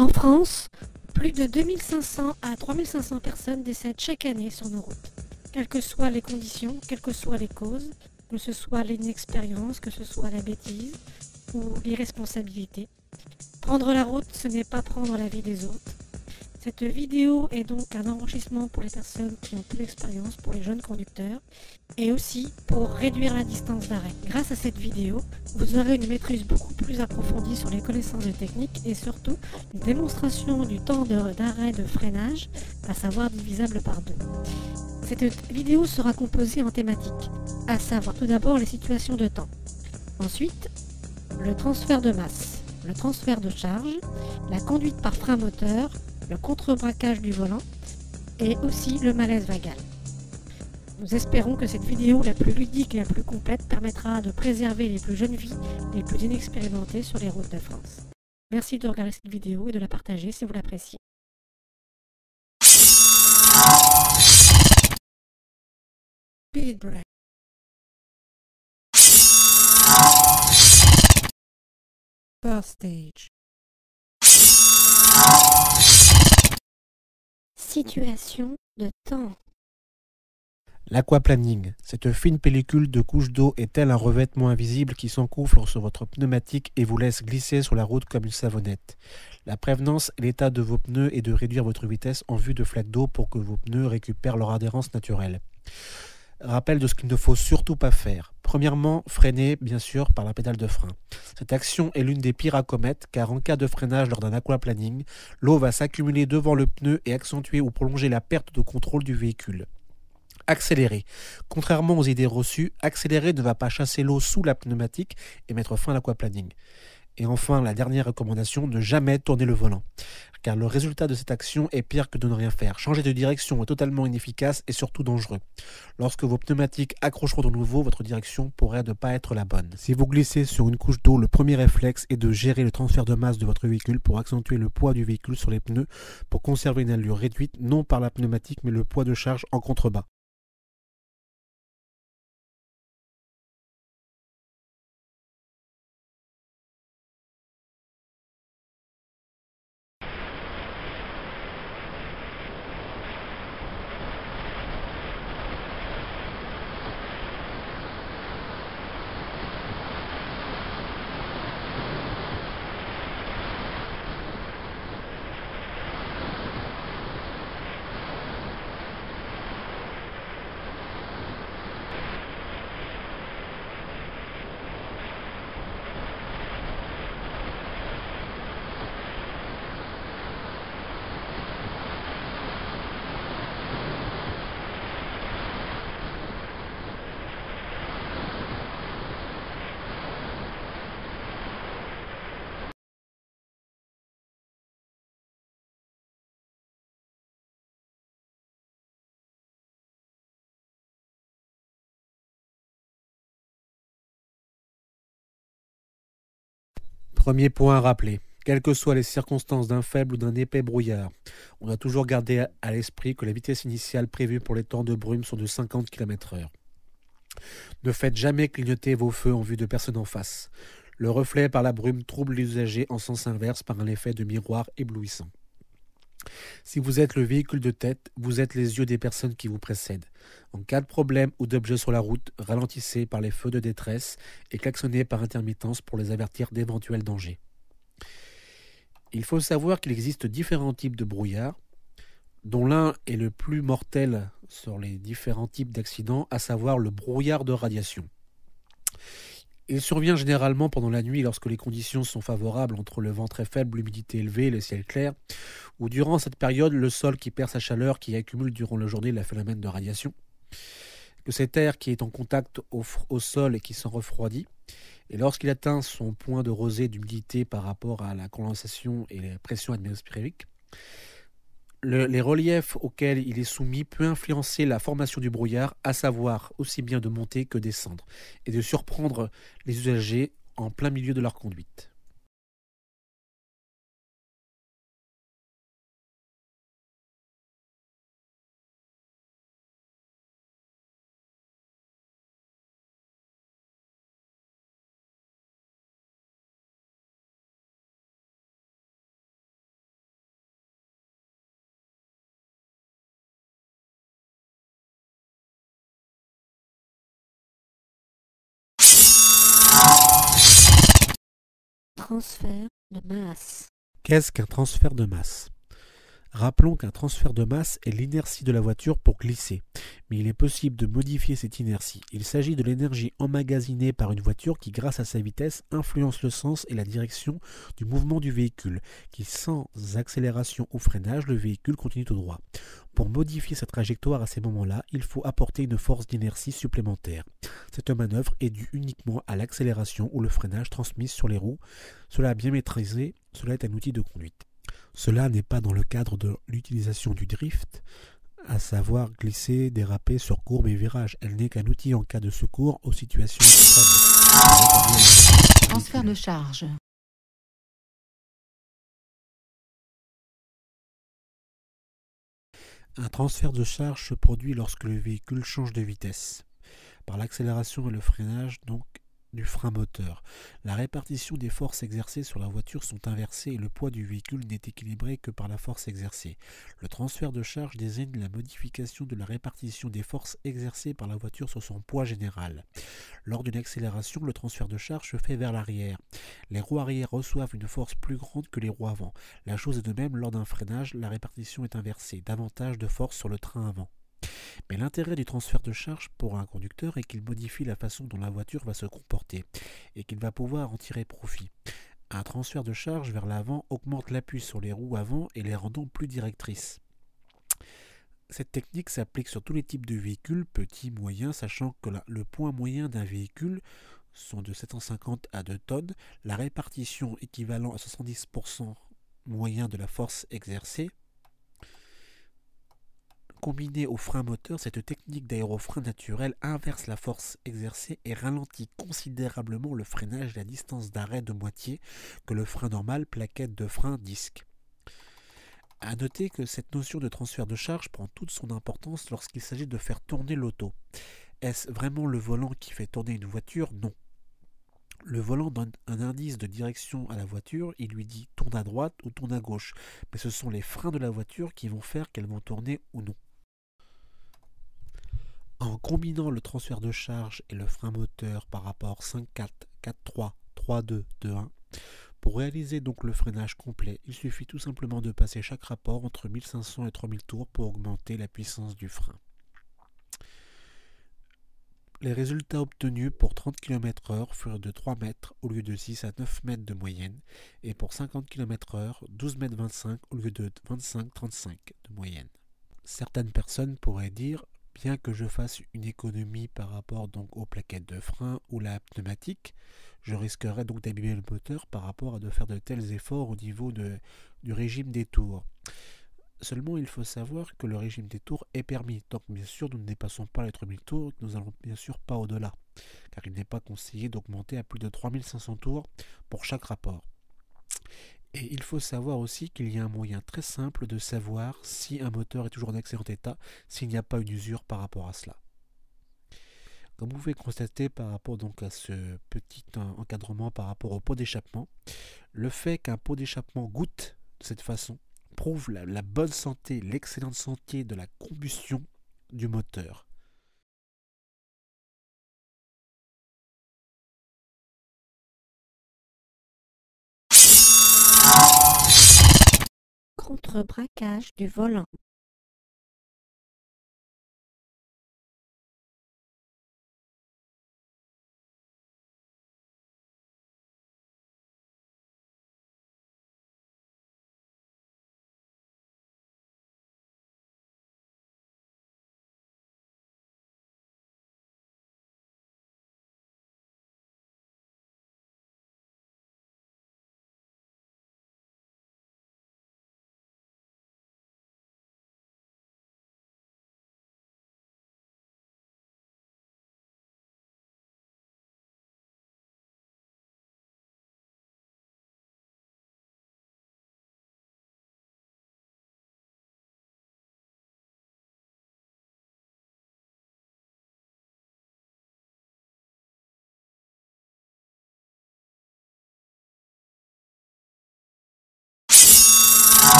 En France, plus de 2500 à 3500 personnes décèdent chaque année sur nos routes. Quelles que soient les conditions, quelles que soient les causes, que ce soit l'inexpérience, que ce soit la bêtise ou l'irresponsabilité. Prendre la route, ce n'est pas prendre la vie des autres. Cette vidéo est donc un enrichissement pour les personnes qui ont peu d'expérience, pour les jeunes conducteurs, et aussi pour réduire la distance d'arrêt. Grâce à cette vidéo, vous aurez une maîtrise beaucoup plus approfondie sur les connaissances de technique et surtout une démonstration du temps d'arrêt de freinage, à savoir divisable par 2. Cette vidéo sera composée en thématiques, à savoir tout d'abord les situations de temps. Ensuite, le transfert de masse, le transfert de charge, la conduite par frein moteur, le contre-braquage du volant et aussi le malaise vagal. Nous espérons que cette vidéo la plus ludique et la plus complète permettra de préserver les plus jeunes vies, les plus inexpérimentées sur les routes de France. Merci de regarder cette vidéo et de la partager si vous l'appréciez. Speed break. First stage. Situation de temps. L'aquaplaning, cette fine pellicule de couche d'eau est tel un revêtement invisible qui s'encoufle sur votre pneumatique et vous laisse glisser sur la route comme une savonnette. La prévenance et l'état de vos pneus est de réduire votre vitesse en vue de flaques d'eau pour que vos pneus récupèrent leur adhérence naturelle. Rappel de ce qu'il ne faut surtout pas faire. Premièrement, freiner, bien sûr, par la pédale de frein. Cette action est l'une des pires à commettre, car en cas de freinage lors d'un aquaplaning, l'eau va s'accumuler devant le pneu et accentuer ou prolonger la perte de contrôle du véhicule. Accélérer. Contrairement aux idées reçues, accélérer ne va pas chasser l'eau sous la pneumatique et mettre fin à l'aquaplaning. Et enfin, la dernière recommandation, ne jamais tourner le volant. Car le résultat de cette action est pire que de ne rien faire. Changer de direction est totalement inefficace et surtout dangereux. Lorsque vos pneumatiques accrocheront de nouveau, votre direction pourrait ne pas être la bonne. Si vous glissez sur une couche d'eau, le premier réflexe est de gérer le transfert de masse de votre véhicule pour accentuer le poids du véhicule sur les pneus pour conserver une allure réduite, non par la pneumatique mais le poids de charge en contrebas. Premier point à rappeler. Quelles que soient les circonstances d'un faible ou d'un épais brouillard, on doit toujours garder à l'esprit que la vitesse initiale prévue pour les temps de brume sont de 50 km/h. Ne faites jamais clignoter vos feux en vue de personnes en face. Le reflet par la brume trouble les usagers en sens inverse par un effet de miroir éblouissant. Si vous êtes le véhicule de tête, vous êtes les yeux des personnes qui vous précèdent. En cas de problème ou d'objet sur la route, ralentissez par les feux de détresse et klaxonnez par intermittence pour les avertir d'éventuels dangers. Il faut savoir qu'il existe différents types de brouillard, dont l'un est le plus mortel sur les différents types d'accidents, à savoir le brouillard de radiation. Il survient généralement pendant la nuit lorsque les conditions sont favorables entre le vent très faible, l'humidité élevée et le ciel clair, ou durant cette période, le sol qui perd sa chaleur qui accumule durant la journée le phénomène de radiation, que cet air qui est en contact au sol et qui s'en refroidit, et lorsqu'il atteint son point de rosée d'humidité par rapport à la condensation et la pression atmosphérique, les reliefs auxquels il est soumis peut influencer la formation du brouillard, à savoir aussi bien de monter que descendre, et de surprendre les usagers en plein milieu de leur conduite. transfert de masse. Qu'est-ce qu'un transfert de masse? Rappelons qu'un transfert de masse est l'inertie de la voiture pour glisser, mais il est possible de modifier cette inertie. Il s'agit de l'énergie emmagasinée par une voiture qui, grâce à sa vitesse, influence le sens et la direction du mouvement du véhicule, qui sans accélération ou freinage, le véhicule continue tout droit. Pour modifier sa trajectoire à ces moments-là, il faut apporter une force d'inertie supplémentaire. Cette manœuvre est due uniquement à l'accélération ou le freinage transmise sur les roues. Cela bien maîtrisé, cela est un outil de conduite. Cela n'est pas dans le cadre de l'utilisation du drift, à savoir glisser, déraper sur courbes et virages. Elle n'est qu'un outil en cas de secours aux situations extrêmes. Transfert de charge. Un transfert de charge se produit lorsque le véhicule change de vitesse, par l'accélération et le freinage donc du frein moteur. La répartition des forces exercées sur la voiture sont inversées et le poids du véhicule n'est équilibré que par la force exercée. Le transfert de charge désigne la modification de la répartition des forces exercées par la voiture sur son poids général. Lors d'une accélération, le transfert de charge se fait vers l'arrière. Les roues arrière reçoivent une force plus grande que les roues avant. La chose est de même lors d'un freinage, la répartition est inversée, davantage de force sur le train avant. Mais l'intérêt du transfert de charge pour un conducteur est qu'il modifie la façon dont la voiture va se comporter et qu'il va pouvoir en tirer profit. Un transfert de charge vers l'avant augmente l'appui sur les roues avant et les rendant plus directrices. Cette technique s'applique sur tous les types de véhicules, petits, moyens, sachant que le poids moyen d'un véhicule sont de 750 à 2 tonnes, la répartition équivalent à 70% moyen de la force exercée. Combinée au frein moteur, cette technique d'aérofrein naturel inverse la force exercée et ralentit considérablement le freinage et la distance d'arrêt de moitié que le frein normal, plaquette de frein, disque. A noter que cette notion de transfert de charge prend toute son importance lorsqu'il s'agit de faire tourner l'auto. Est-ce vraiment le volant qui fait tourner une voiture? Non. Le volant donne un indice de direction à la voiture, il lui dit tourne à droite ou tourne à gauche, mais ce sont les freins de la voiture qui vont faire qu'elles vont tourner ou non. En combinant le transfert de charge et le frein moteur par rapport 5-4, 4-3, 3-2, 2-1, pour réaliser donc le freinage complet, il suffit tout simplement de passer chaque rapport entre 1500 et 3000 tours pour augmenter la puissance du frein. Les résultats obtenus pour 30 km/h furent de 3 mètres au lieu de 6 à 9 mètres de moyenne et pour 50 km/h 12 mètres 25 au lieu de 25-35 de moyenne. Certaines personnes pourraient dire bien que je fasse une économie par rapport donc aux plaquettes de frein ou la pneumatique, je risquerais donc d'abîmer le moteur par rapport à de faire de tels efforts au niveau du régime des tours. Seulement, il faut savoir que le régime des tours est permis. Donc, bien sûr, nous ne dépassons pas les 3000 tours, nous n'allons bien sûr pas au-delà, car il n'est pas conseillé d'augmenter à plus de 3500 tours pour chaque rapport. Et il faut savoir aussi qu'il y a un moyen très simple de savoir si un moteur est toujours en excellent état, s'il n'y a pas une usure par rapport à cela. Comme vous pouvez constater par rapport donc à ce petit encadrement par rapport au pot d'échappement, le fait qu'un pot d'échappement goûte de cette façon prouve la bonne santé, l'excellente santé de la combustion du moteur. Contre-braquage du volant.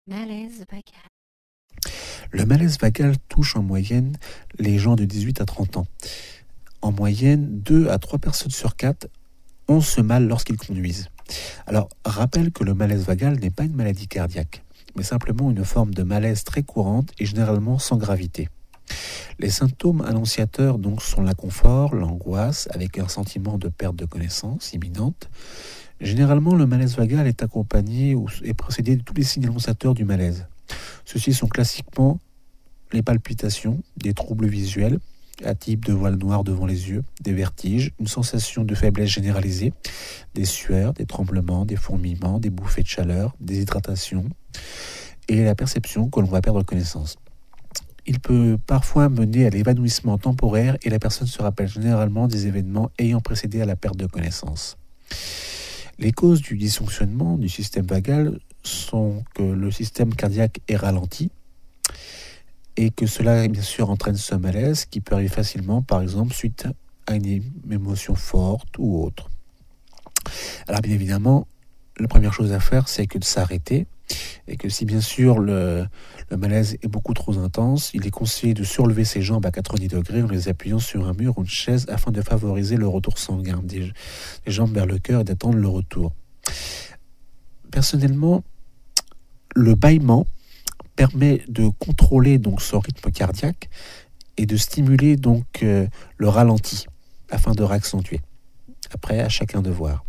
Malaise vagal. Le malaise vagal touche en moyenne les gens de 18 à 30 ans. En moyenne, 2 à 3 personnes sur 4 ont ce mal lorsqu'ils conduisent. Alors, rappelle que le malaise vagal n'est pas une maladie cardiaque, mais simplement une forme de malaise très courante et généralement sans gravité. Les symptômes annonciateurs donc sont l'inconfort, l'angoisse, avec un sentiment de perte de connaissance imminente. Généralement, le malaise vagal est accompagné ou est précédé de tous les signes annonciateurs du malaise. Ceux-ci sont classiquement les palpitations, des troubles visuels, à type de voile noir devant les yeux, des vertiges, une sensation de faiblesse généralisée, des sueurs, des tremblements, des fourmillements, des bouffées de chaleur, des hydratations et la perception que l'on va perdre connaissance. Il peut parfois mener à l'évanouissement temporaire et la personne se rappelle généralement des événements ayant précédé à la perte de connaissance. Les causes du dysfonctionnement du système vagal sont que le système cardiaque est ralenti et que cela, bien sûr, entraîne ce malaise qui peut arriver facilement, par exemple, suite à une émotion forte ou autre. Alors, bien évidemment, la première chose à faire, c'est que de s'arrêter et que si, bien sûr, le malaise est beaucoup trop intense, il est conseillé de surlever ses jambes à 90 degrés en les appuyant sur un mur ou une chaise afin de favoriser le retour sanguin des jambes vers le cœur et d'attendre le retour. Personnellement, le bâillement permet de contrôler donc son rythme cardiaque et de stimuler donc le ralenti afin de réaccentuer. Après, à chacun de voir.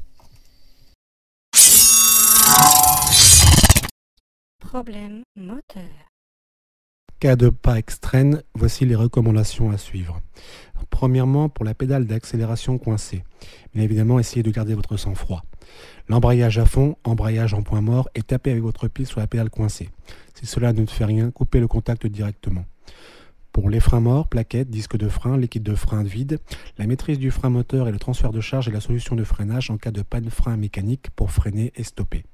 Problème moteur. Cas de pas extrême, voici les recommandations à suivre. Premièrement, pour la pédale d'accélération coincée, bien évidemment, essayez de garder votre sang-froid. L'embrayage à fond, embrayage en point mort et tapez avec votre pied sur la pédale coincée. Si cela ne fait rien, coupez le contact directement. Pour les freins morts, plaquettes, disques de frein, liquide de frein vide, la maîtrise du frein moteur et le transfert de charge est la solution de freinage en cas de panne frein mécanique pour freiner et stopper.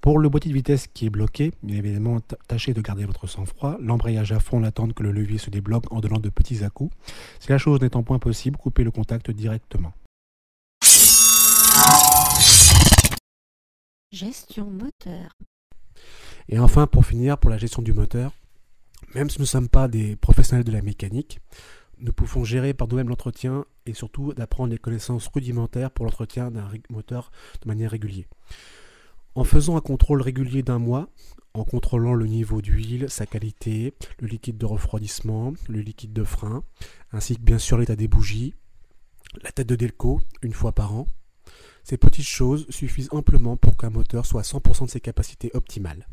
Pour le boîtier de vitesse qui est bloqué, bien évidemment, tâchez de garder votre sang-froid. L'embrayage à fond, l'attendre que le levier se débloque en donnant de petits à-coups. Si la chose n'étant point possible, coupez le contact directement. Gestion moteur. Et enfin, pour finir, pour la gestion du moteur, même si nous ne sommes pas des professionnels de la mécanique, nous pouvons gérer par nous-mêmes l'entretien et surtout d'apprendre les connaissances rudimentaires pour l'entretien d'un moteur de manière régulière. En faisant un contrôle régulier d'un mois, en contrôlant le niveau d'huile, sa qualité, le liquide de refroidissement, le liquide de frein, ainsi que bien sûr l'état des bougies, la tête de Delco une fois par an, ces petites choses suffisent amplement pour qu'un moteur soit à 100% de ses capacités optimales.